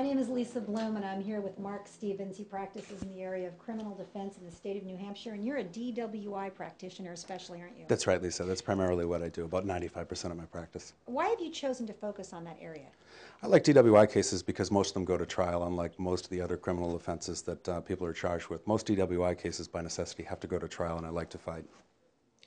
name is Lisa Bloom, and I'm here with Mark Stevens. He practices in the area of criminal defense in the state of New Hampshire, and you're a DWI practitioner especially, aren't you? That's right, Lisa. That's primarily what I do, about 95% of my practice. Why have you chosen to focus on that area? I like DWI cases because most of them go to trial, unlike most of the other criminal offenses that people are charged with. Most DWI cases, by necessity, have to go to trial, and I like to fight.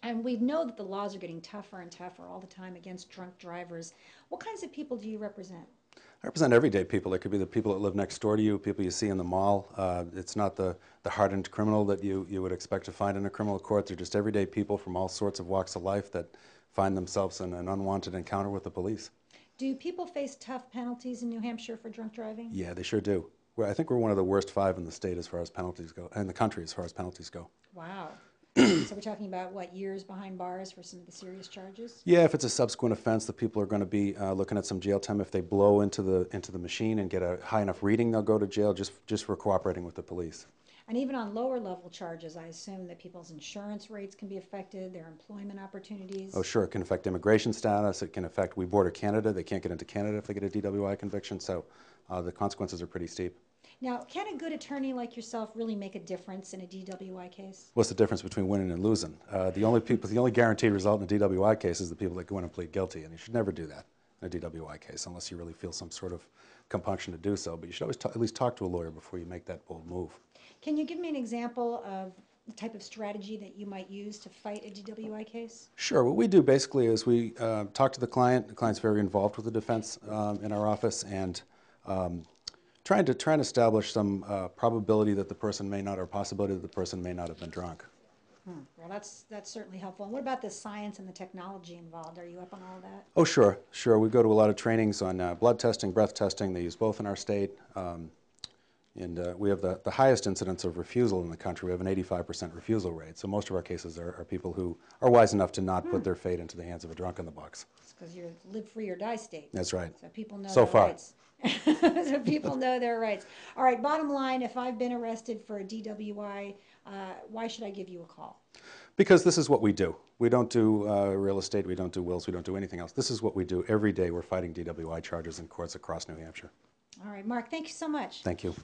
And we know that the laws are getting tougher and tougher all the time against drunk drivers. What kinds of people do you represent? I represent everyday people. It could be the people that live next door to you, people you see in the mall. It's not the hardened criminal that you would expect to find in a criminal court. They're just everyday people from all sorts of walks of life that find themselves in an unwanted encounter with the police. Do people face tough penalties in New Hampshire for drunk driving? Yeah, they sure do. I think we're one of the worst 5 in the state as far as penalties go, in the country as far as penalties go. Wow. So we're talking about, what, years behind bars for some of the serious charges? Yeah, if it's a subsequent offense, the people are going to be looking at some jail time. If they blow into the machine and get a high enough reading, they'll go to jail just for cooperating with the police. And even on lower level charges, I assume that people's insurance rates can be affected, their employment opportunities. Oh, sure. It can affect immigration status. It can affect, we border Canada. They can't get into Canada if they get a DWI conviction. So the consequences are pretty steep. Now, can a good attorney like yourself really make a difference in a DWI case? What's the difference between winning and losing? The only guaranteed result in a DWI case is the people that go in and plead guilty, and you should never do that in a DWI case unless you really feel some sort of compunction to do so. But you should always at least talk to a lawyer before you make that bold move. Can you give me an example of the type of strategy that you might use to fight a DWI case? Sure. What we do basically is we talk to the client. The client's very involved with the defense in our office, and trying to establish some probability that the person may not, or possibility that the person may not have been drunk. Well, that's certainly helpful. And what about the science and the technology involved? Are you up on all of that? Oh, sure. We go to a lot of trainings on blood testing, breath testing. They use both in our state. And we have the highest incidence of refusal in the country. We have an 85% refusal rate. So most of our cases are people who are wise enough to not put their fate into the hands of a drunk in the box. It's because you're live free or die state. That's right. So people know so their far. rights. So people know their rights. All right, bottom line, if I've been arrested for a DWI, why should I give you a call? Because this is what we do. We don't do real estate, we don't do wills, we don't do anything else. This is what we do every day. We're fighting DWI charges in courts across New Hampshire. All right, Mark, thank you so much. Thank you.